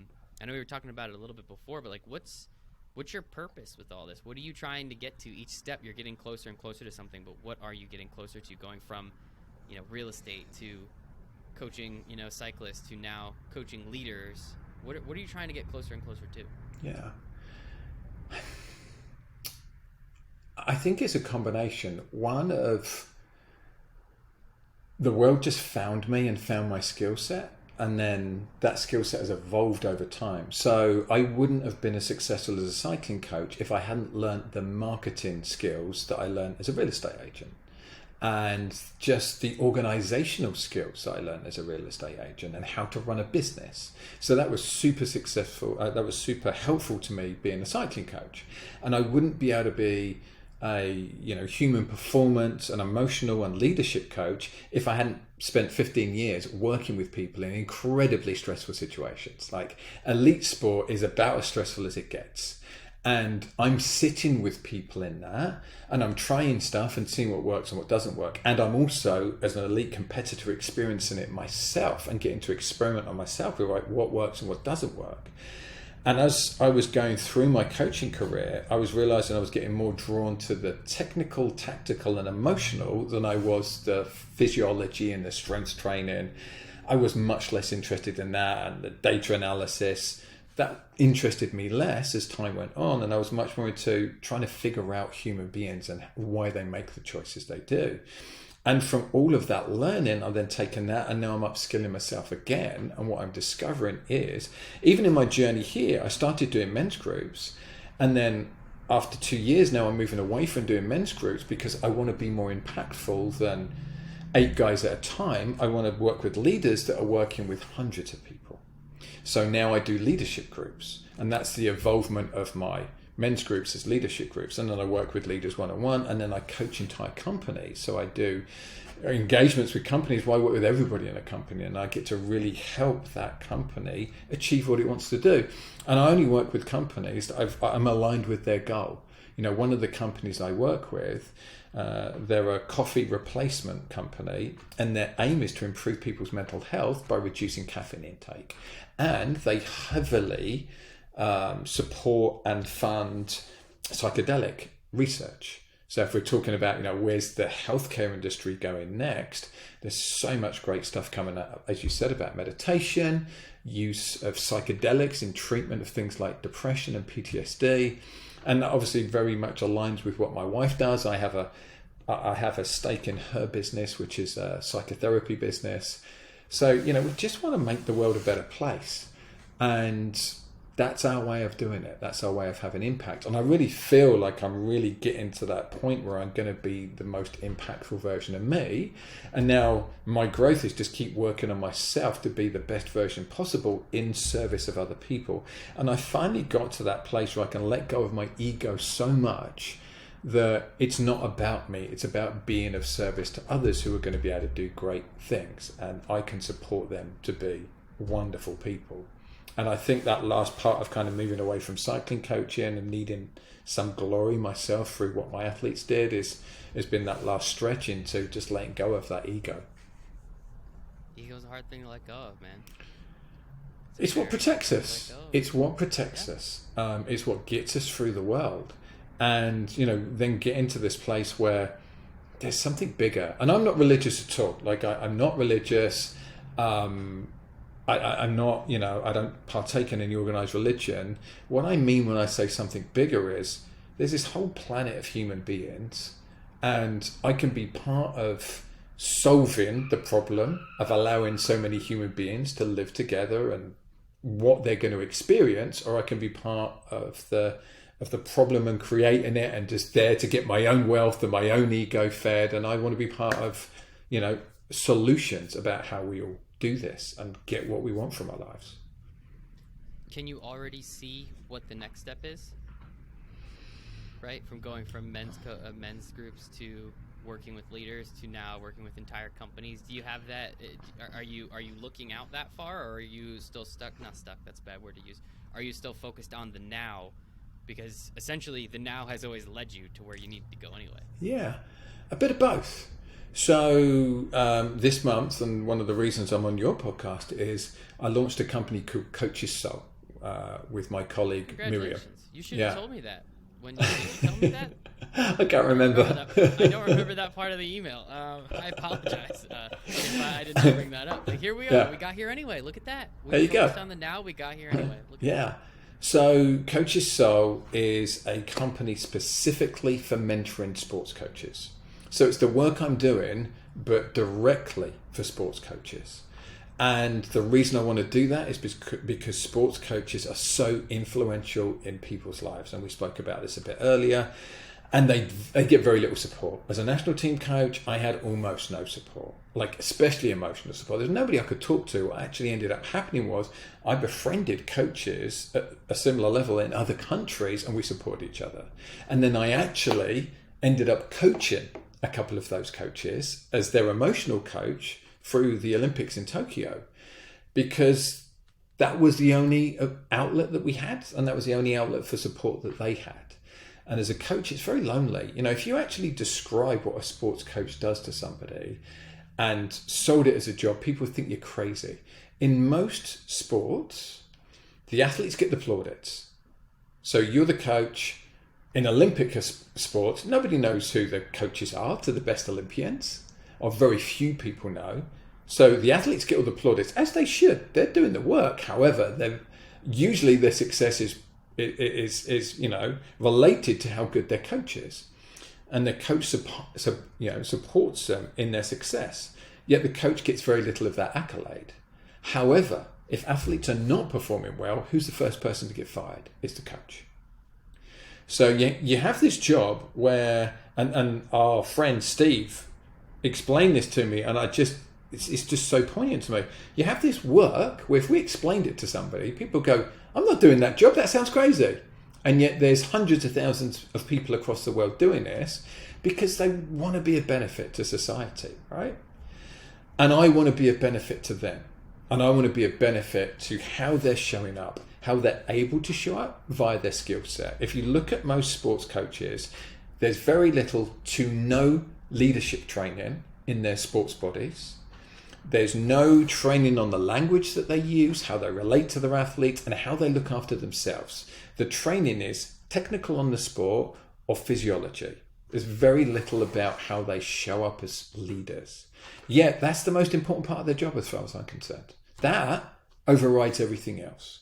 know we were talking about it a little bit before, but like, what's your purpose with all this? What are you trying to get to? Each step you're getting closer and closer to something, but what are you getting closer to, going from real estate to coaching cyclists to now coaching leaders? What are you trying to get closer and closer to? Yeah, I think it's a combination. One of, the world just found me and found my skill set, and then that skill set has evolved over time. So I wouldn't have been as successful as a cycling coach if I hadn't learnt the marketing skills that I learned as a real estate agent, and just the organizational skills that I learned as a real estate agent, and how to run a business. So that was super successful. That was super helpful to me being a cycling coach. And I wouldn't be able to be a human performance, an emotional and leadership coach if I hadn't spent 15 years working with people in incredibly stressful situations. Like, elite sport is about as stressful as it gets. And I'm sitting with people in that, and I'm trying stuff and seeing what works and what doesn't work. And I'm also, as an elite competitor, experiencing it myself and getting to experiment on myself with like what works and what doesn't work. And as I was going through my coaching career, I was realizing I was getting more drawn to the technical, tactical, and emotional than I was the physiology and the strength training. I was much less interested in that, and the data analysis. That interested me less as time went on, and I was much more into trying to figure out human beings and why they make the choices they do. And from all of that learning, I've then taken that, and now I'm upskilling myself again. And what I'm discovering is, even in my journey here, I started doing men's groups. And then after 2 years now, I'm moving away from doing men's groups because I want to be more impactful than 8 guys at a time. I want to work with leaders that are working with hundreds of people. So now I do leadership groups. And that's the evolvement of my men's groups as leadership groups, and then I work with leaders one-on-one, and then I coach entire companies. So I do engagements with companies where I work with everybody in a company, and I get to really help that company achieve what it wants to do. And I only work with companies that I'm aligned with their goal. One of the companies I work with, they're a coffee replacement company, and their aim is to improve people's mental health by reducing caffeine intake. And they heavily support and fund psychedelic research. So if we're talking about, where's the healthcare industry going next, there's so much great stuff coming up, as you said, about meditation, use of psychedelics in treatment of things like depression and PTSD. And that obviously very much aligns with what my wife does. I have a stake in her business, which is a psychotherapy business. So, we just want to make the world a better place. And that's our way of doing it. That's our way of having impact. And I really feel like I'm really getting to that point where I'm going to be the most impactful version of me. And now my growth is just keep working on myself to be the best version possible in service of other people. And I finally got to that place where I can let go of my ego so much that it's not about me. It's about being of service to others who are going to be able to do great things. And I can support them to be wonderful people. And I think that last part of kind of moving away from cycling coaching and needing some glory myself through what my athletes did has been that last stretch into just letting go of that ego. Ego's a hard thing to let go of, man. It's what protects us. It's what protects us. It's what gets us through the world. And, then get into this place where there's something bigger. And I'm not religious at all. Like, I'm not religious. I'm not, I don't partake in any organized religion. What I mean when I say something bigger is there's this whole planet of human beings, and I can be part of solving the problem of allowing so many human beings to live together and what they're going to experience, or I can be part of the problem and creating it and just there to get my own wealth and my own ego fed. And I want to be part of, solutions about how we all do this and get what we want from our lives. Can you already see what the next step is? Right? From going from men's groups to working with leaders to now working with entire companies. Do you have that? Are you looking out that far, or are you still stuck? Not stuck. That's a bad word to use. Are you still focused on the now? Because essentially the now has always led you to where you need to go anyway. Yeah, a bit of both. So this month, and one of the reasons I'm on your podcast is I launched a company called Coach's Soul with my colleague Miriam. You should have told me that. When did you tell me that? I can't remember. I don't remember that part of the email. I apologize if I didn't bring that up. Like, here we are. Yeah. We got here anyway. Look at that. There you go. On the now, we got here anyway. Yeah. So Coach's Soul is a company specifically for mentoring sports coaches. So it's the work I'm doing, but directly for sports coaches. And the reason I want to do that is because sports coaches are so influential in people's lives. And we spoke about this a bit earlier. And they get very little support. As a national team coach, I had almost no support, like especially emotional support. There's nobody I could talk to. What actually ended up happening was I befriended coaches at a similar level in other countries, and we supported each other. And then I actually ended up coaching a couple of those coaches as their emotional coach through the Olympics in Tokyo, because that was the only outlet that we had, and that was the only outlet for support that they had. And as a coach, it's very lonely. If you actually describe what a sports coach does to somebody and sold it as a job, people think you're crazy. In most sports, the athletes get the plaudits. So you're the coach. In Olympic sports, nobody knows who the coaches are to the best Olympians, or very few people know. So the athletes get all the plaudits, as they should. They're doing the work. However, usually their success is related to how good their coach is, and the coach supports them in their success. Yet the coach gets very little of that accolade. However, if athletes are not performing well, who's the first person to get fired? It's the coach. So you have this job where, and our friend Steve explained this to me, and it's just so poignant to me. You have this work where if we explained it to somebody, people go, I'm not doing that job, that sounds crazy. And yet there's hundreds of thousands of people across the world doing this because they want to be a benefit to society, right? And I want to be a benefit to them. And I want to be a benefit to how they're showing up, how they're able to show up via their skill set. If you look at most sports coaches, there's very little to no leadership training in their sports bodies. There's no training on the language that they use, how they relate to their athletes, and how they look after themselves. The training is technical on the sport or physiology. There's very little about how they show up as leaders. Yet that's the most important part of their job as far as I'm concerned. That overrides everything else.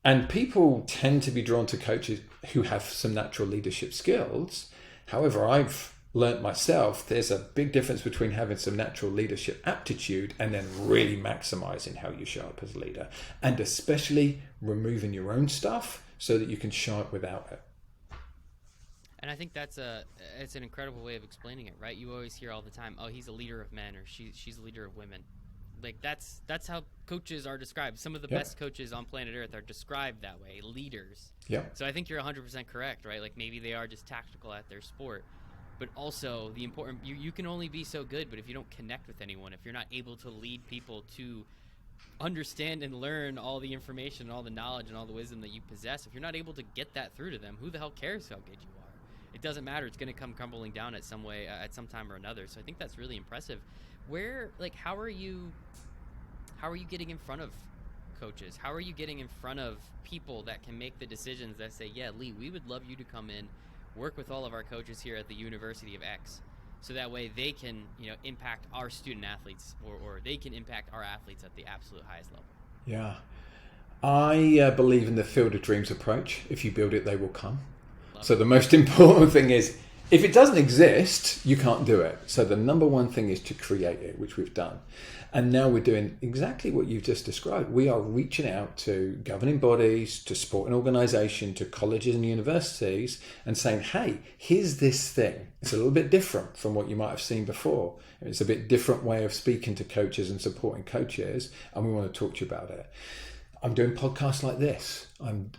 And people tend to be drawn to coaches who have some natural leadership skills. However, I've learnt myself there's a big difference between having some natural leadership aptitude and then really maximizing how you show up as a leader, and especially removing your own stuff so that you can show up without it. And I think it's an incredible way of explaining it, right? You always hear all the time, oh, he's a leader of men, or she's a leader of women. Like that's how coaches are described. Some of the best coaches on planet Earth are described that way, leaders. Yeah. So I think you're 100% correct, right? Like maybe they are just tactical at their sport. But also the important, you can only be so good, but if you don't connect with anyone, if you're not able to lead people to understand and learn all the information, all the knowledge and all the wisdom that you possess, if you're not able to get that through to them, who the hell cares how good you are? It doesn't matter. It's going to come crumbling down at some way, at some time or another. So I think that's really impressive. How are you getting in front of coaches? How are you getting in front of people that can make the decisions that say, yeah, Lee, we would love you to come in, work with all of our coaches here at the University of X, so that way they can, impact our student athletes, or they can impact our athletes at the absolute highest level. Yeah. I believe in the field of dreams approach. If you build it, they will come. So the most important thing is, if it doesn't exist, you can't do it. So the number one thing is to create it, which we've done. And now we're doing exactly what you've just described. We are reaching out to governing bodies, to sporting organisations, to colleges and universities, and saying, hey, here's this thing. It's a little bit different from what you might have seen before. It's a bit different way of speaking to coaches and supporting coaches, and we want to talk to you about it. I'm doing podcasts like this.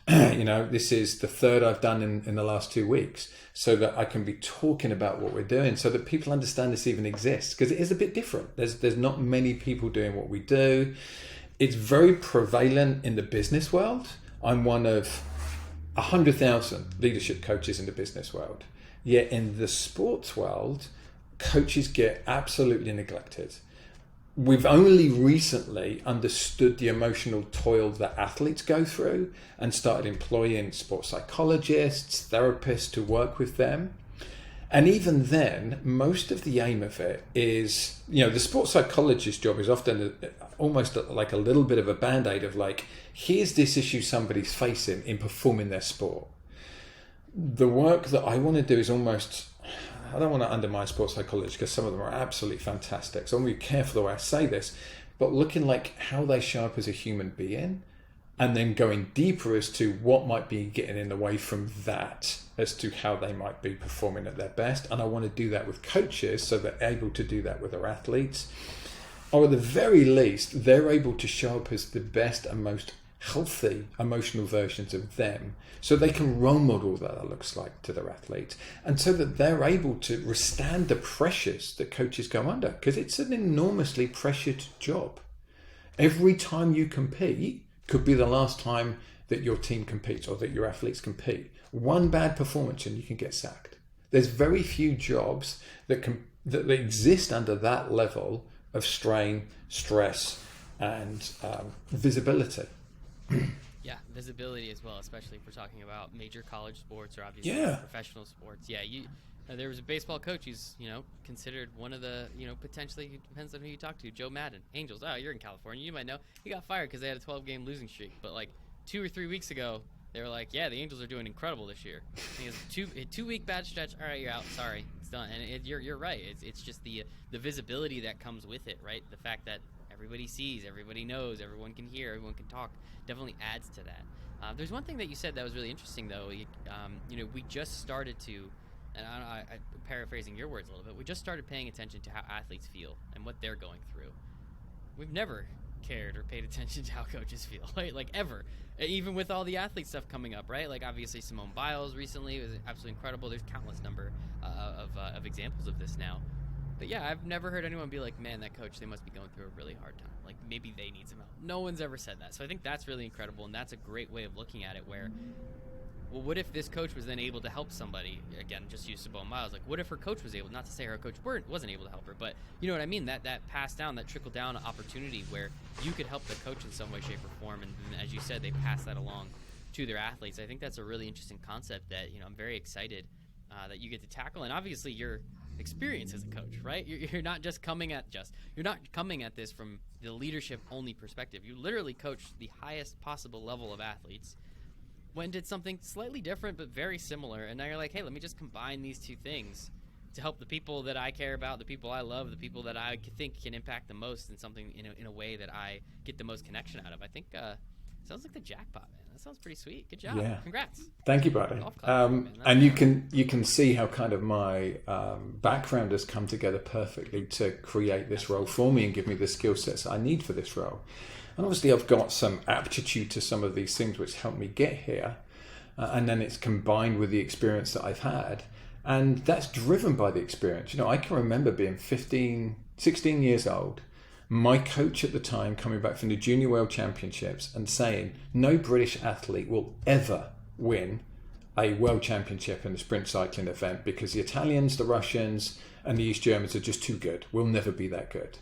This is the third I've done in the last 2 weeks, so that I can be talking about what we're doing, so that people understand this even exists, because it is a bit different. There's not many people doing what we do. It's very prevalent in the business world. I'm one of 100,000 leadership coaches in the business world. Yet in the sports world, coaches get absolutely neglected. We've only recently understood the emotional toil that athletes go through and started employing sports psychologists, therapists to work with them. And even then, most of the aim of it is, the sports psychologist's job is often almost like a little bit of a band-aid of like, here's this issue somebody's facing in performing their sport. The work that I want to do is almost, I don't want to undermine sports psychology because some of them are absolutely fantastic. So I'm going to be careful the way I say this, but looking like how they show up as a human being, and then going deeper as to what might be getting in the way from that, as to how they might be performing at their best. And I want to do that with coaches so they're able to do that with their athletes. Or at the very least, they're able to show up as the best and most healthy emotional versions of them, so they can role model what that looks like to their athletes, and so that they're able to withstand the pressures that coaches go under, because it's an enormously pressured job. Every time you compete could be the last time that your team competes or that your athletes compete. One bad performance and you can get sacked. There's very few jobs that exist under that level of strain, stress, and visibility. Yeah, visibility as well, especially if we're talking about major college sports or obviously professional sports. Yeah, there was a baseball coach who's, considered one of the, potentially, it depends on who you talk to, Joe Madden, Angels. Oh, you're in California. You might know. He got fired because they had a 12-game losing streak. But, 2 or 3 weeks ago, they were like, yeah, the Angels are doing incredible this year. He has a two-week bad stretch. All right, you're out. Sorry, it's done. And you're right. It's just the visibility that comes with it, right? The fact that everybody sees, everybody knows, everyone can hear, everyone can talk, definitely adds to that. There's one thing that you said that was really interesting, though. We just started to, and I'm paraphrasing your words a little bit, we just started paying attention to how athletes feel and what they're going through. We've never cared or paid attention to how coaches feel, right? Ever. Even with all the athlete stuff coming up, right? Obviously Simone Biles recently was absolutely incredible. There's countless number of examples of this now. But yeah, I've never heard anyone be like, man, that coach, they must be going through a really hard time. Maybe they need some help. No one's ever said that. So I think that's really incredible, and that's a great way of looking at it where, well, what if this coach was then able to help somebody? Again, just use Simone Biles. What if her coach was able, not to say her coach wasn't able to help her, but you know what I mean? That pass down, that trickle down opportunity where you could help the coach in some way, shape, or form, and as you said, they pass that along to their athletes. I think that's a really interesting concept that, I'm very excited that you get to tackle, and obviously your experience as a coach, right? You're not just coming at this from the leadership only perspective. You literally coached the highest possible level of athletes, did something slightly different but very similar, and now you're like, hey, let me just combine these two things to help the people that I care about, the people I love, the people that I think can impact the most in something in a way that I get the most connection out of. I think sounds like the jackpot, man. That sounds pretty sweet. Good job. Yeah. Congrats. Thank you, buddy. And you can see how kind of my background has come together perfectly to create this role for me and give me the skill sets I need for this role. And obviously I've got some aptitude to some of these things which helped me get here. And then it's combined with the experience that I've had. And that's driven by the experience. I can remember being 16 years old, my coach at the time coming back from the Junior World Championships and saying, no British athlete will ever win a World Championship in a sprint cycling event because the Italians, the Russians, and the East Germans are just too good. We'll never be that good.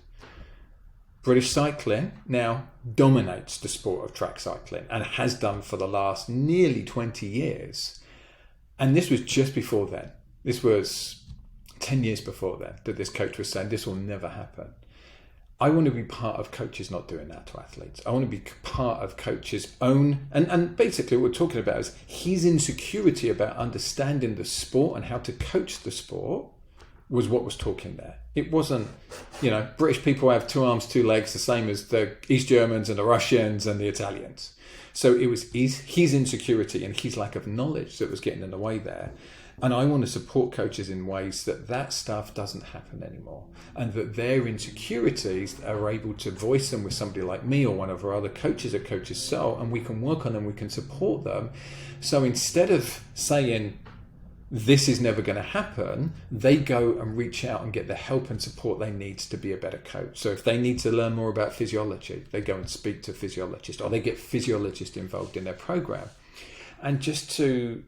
British cycling now dominates the sport of track cycling and has done for the last nearly 20 years. And this was just before then. This was 10 years before then that this coach was saying this will never happen. I want to be part of coaches not doing that to athletes. I want to be part of coaches' own, and basically what we're talking about is his insecurity about understanding the sport and how to coach the sport was what was talking there. It wasn't, British people have 2 arms, 2 legs, the same as the East Germans and the Russians and the Italians. So it was his insecurity and his lack of knowledge that was getting in the way there. And I want to support coaches in ways that stuff doesn't happen anymore, and that their insecurities are able to voice them with somebody like me or one of our other coaches at Coaches Soul, and we can work on them, we can support them. So instead of saying, this is never going to happen, they go and reach out and get the help and support they need to be a better coach. So if they need to learn more about physiology, they go and speak to a physiologist, or they get physiologists involved in their program. And just to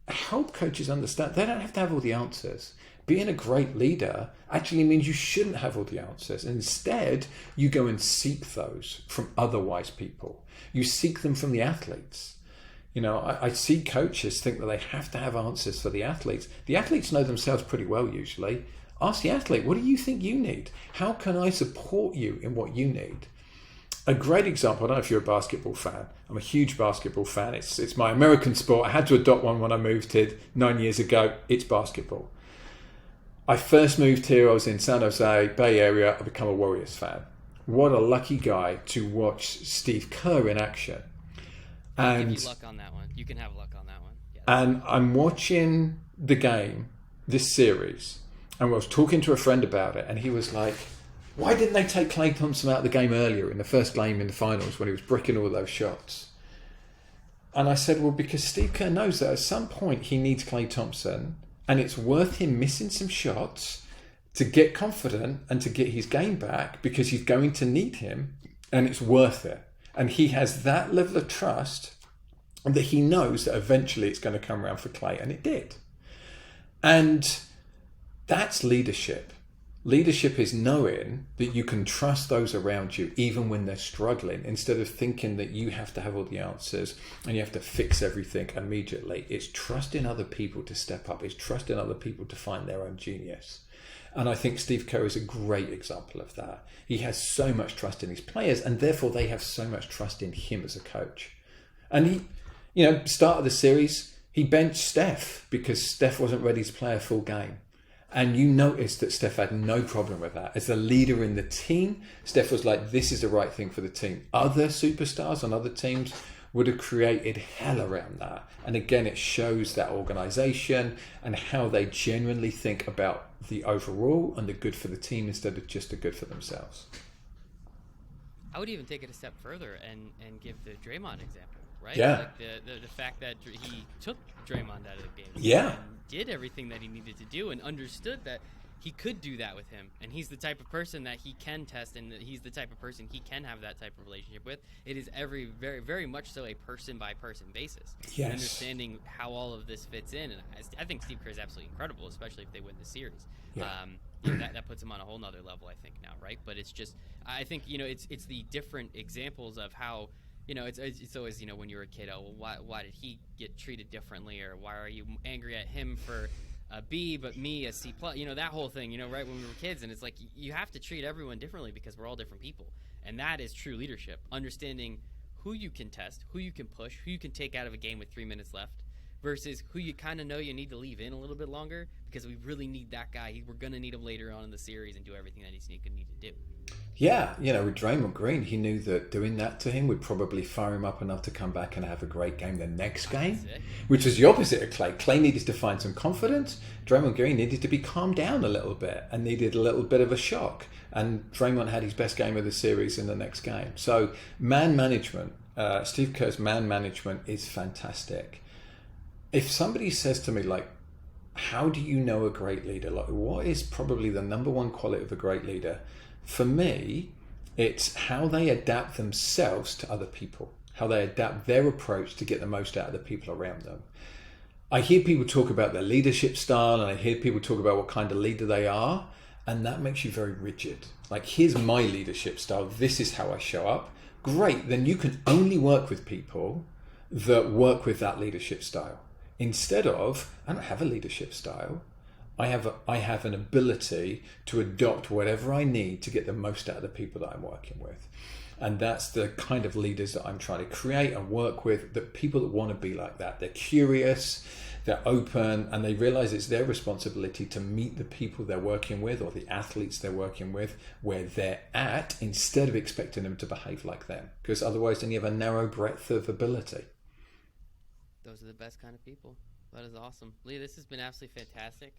help coaches understand they don't have to have all the answers. Being a great leader actually means you shouldn't have all the answers. Instead, you go and seek those from other wise people. You seek them from the athletes. I see coaches think that they have to have answers for the athletes. The athletes know themselves pretty well usually. Ask the athlete, what do you think you need? How can I support you in what you need? A great example, I don't know if you're a basketball fan. I'm a huge basketball fan. It's my American sport. I had to adopt one when I moved here 9 years ago. It's basketball. I first moved here, I was in San Jose, Bay Area. I became a Warriors fan. What a lucky guy to watch Steve Kerr in action. And give you luck on that one. You can have luck on that one. Yeah. And I'm watching the game, this series, and I was talking to a friend about it, and he was like, Why didn't they take Klay Thompson out of the game earlier in the first game in the finals when he was bricking all those shots? And I said, well, because Steve Kerr knows that at some point he needs Klay Thompson, and it's worth him missing some shots to get confident and to get his game back, because he's going to need him, and it's worth it. And he has that level of trust that he knows that eventually it's going to come around for Klay, and it did. And that's leadership. Leadership is knowing that you can trust those around you even when they're struggling, instead of thinking that you have to have all the answers and you have to fix everything immediately. It's trusting other people to step up. It's trusting other people to find their own genius. And I think Steve Kerr is a great example of that. He has so much trust in his players, and therefore they have so much trust in him as a coach. And he, start of the series, he benched Steph because Steph wasn't ready to play a full game. And you noticed that Steph had no problem with that. As the leader in the team, Steph was like, this is the right thing for the team. Other superstars on other teams would have created hell around that. And again, it shows that organization and how they genuinely think about the overall and the good for the team instead of just the good for themselves. I would even take it a step further and give the Draymond example, right? Yeah. Like the fact that he took Draymond out of the game. Yeah. And did everything that he needed to do and understood that he could do that with him. And he's the type of person that he can test, and that he's the type of person he can have that type of relationship with. It is very, very much so a person-by-person basis. Yes. And understanding how all of this fits in. And I think Steve Kerr is absolutely incredible, especially if they win the series. Yeah. That puts him on a whole nother level, I think, now, right? But it's just, I think, it's the different examples of how, it's always, when you were a kid, oh, well, why did he get treated differently, or why are you angry at him for a B but me a C plus? That whole thing, right, when we were kids. And it's like, you have to treat everyone differently because we're all different people. And that is true leadership, understanding who you can test, who you can push, who you can take out of a game with 3 minutes left, versus who you kind of know you need to leave in a little bit longer because we really need that guy. We're going to need him later on in the series and do everything that he's going to need to do. Yeah, with Draymond Green, he knew that doing that to him would probably fire him up enough to come back and have a great game the next game, which was the opposite of Klay. Klay needed to find some confidence. Draymond Green needed to be calmed down a little bit and needed a little bit of a shock. And Draymond had his best game of the series in the next game. So man management, Steve Kerr's man management is fantastic. If somebody says to me, like, how do you know a great leader? Like, what is probably the number one quality of a great leader? For me, it's how they adapt themselves to other people, how they adapt their approach to get the most out of the people around them. I hear people talk about their leadership style, and I hear people talk about what kind of leader they are, and that makes you very rigid. Like, here's my leadership style. This is how I show up. Great. Then you can only work with people that work with that leadership style. Instead of, I don't have a leadership style. I have an ability to adopt whatever I need to get the most out of the people that I'm working with. And that's the kind of leaders that I'm trying to create and work with, the people that want to be like that. They're curious, they're open, and they realize it's their responsibility to meet the people they're working with, or the athletes they're working with, where they're at, instead of expecting them to behave like them. Because otherwise then you have a narrow breadth of ability. Those are the best kind of people. That is awesome. Lee, this has been absolutely fantastic.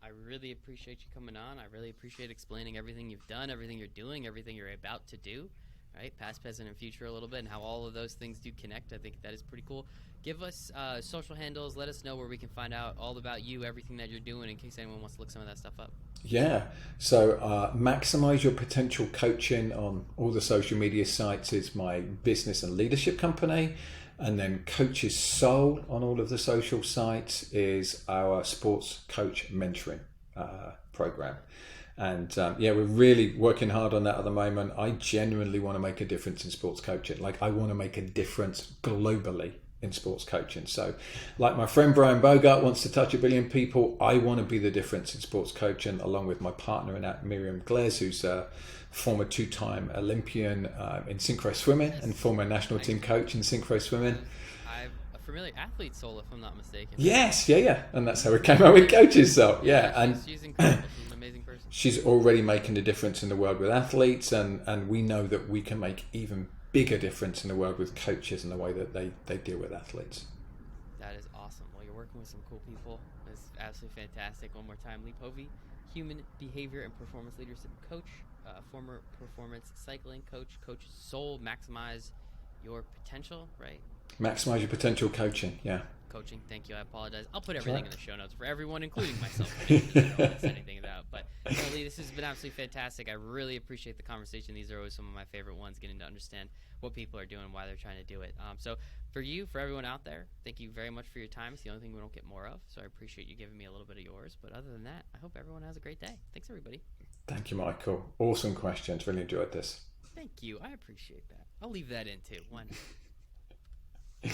I really appreciate you coming on. I really appreciate explaining everything you've done, everything you're doing, everything you're about to do, right? Past, present, and future a little bit, and how all of those things do connect. I think that is pretty cool. Give us social handles. Let us know where we can find out all about you, everything that you're doing, in case anyone wants to look some of that stuff up. Yeah. So Maximize Your Potential Coaching on all the social media sites is my business and leadership company. And then Coach's Soul on all of the social sites is our sports coach mentoring program. And we're really working hard on that at the moment. I genuinely want to make a difference in sports coaching. Like, I want to make a difference globally in sports coaching. So like my friend Brian Bogart wants to touch 1 billion people, I want to be the difference in sports coaching, along with my partner in that, Miriam Glaze, who's a former 2-time Olympian in synchro swimming and former national team coach in synchro swimming. I'm a familiar athlete soul, if I'm not mistaken. Yes, yeah. And that's how we came out with Coach's Soul. She's incredible. She's an amazing person. She's already making a difference in the world with athletes, and we know that we can make even bigger difference in the world with coaches and the way that they deal with athletes. That is awesome. Well, you're working with some cool people. It's absolutely fantastic. One more time, Lee Povey, Human Behavior and Performance Leadership Coach former performance cycling coach, Coach Soul. Maximize your potential, right? Maximize your potential coaching, yeah. Coaching, thank you. I apologize. I'll put everything in the show notes for everyone, including myself. I don't miss anything out. But Lee, this has been absolutely fantastic. I really appreciate the conversation. These are always some of my favorite ones, getting to understand what people are doing, why they're trying to do it. So for you, for everyone out there, thank you very much for your time. It's the only thing we don't get more of, so I appreciate you giving me a little bit of yours. But other than that, I hope everyone has a great day. Thanks, everybody. Thank you, Michael. Awesome questions. Really enjoyed this. Thank you. I appreciate that. I'll leave that in too. Why not?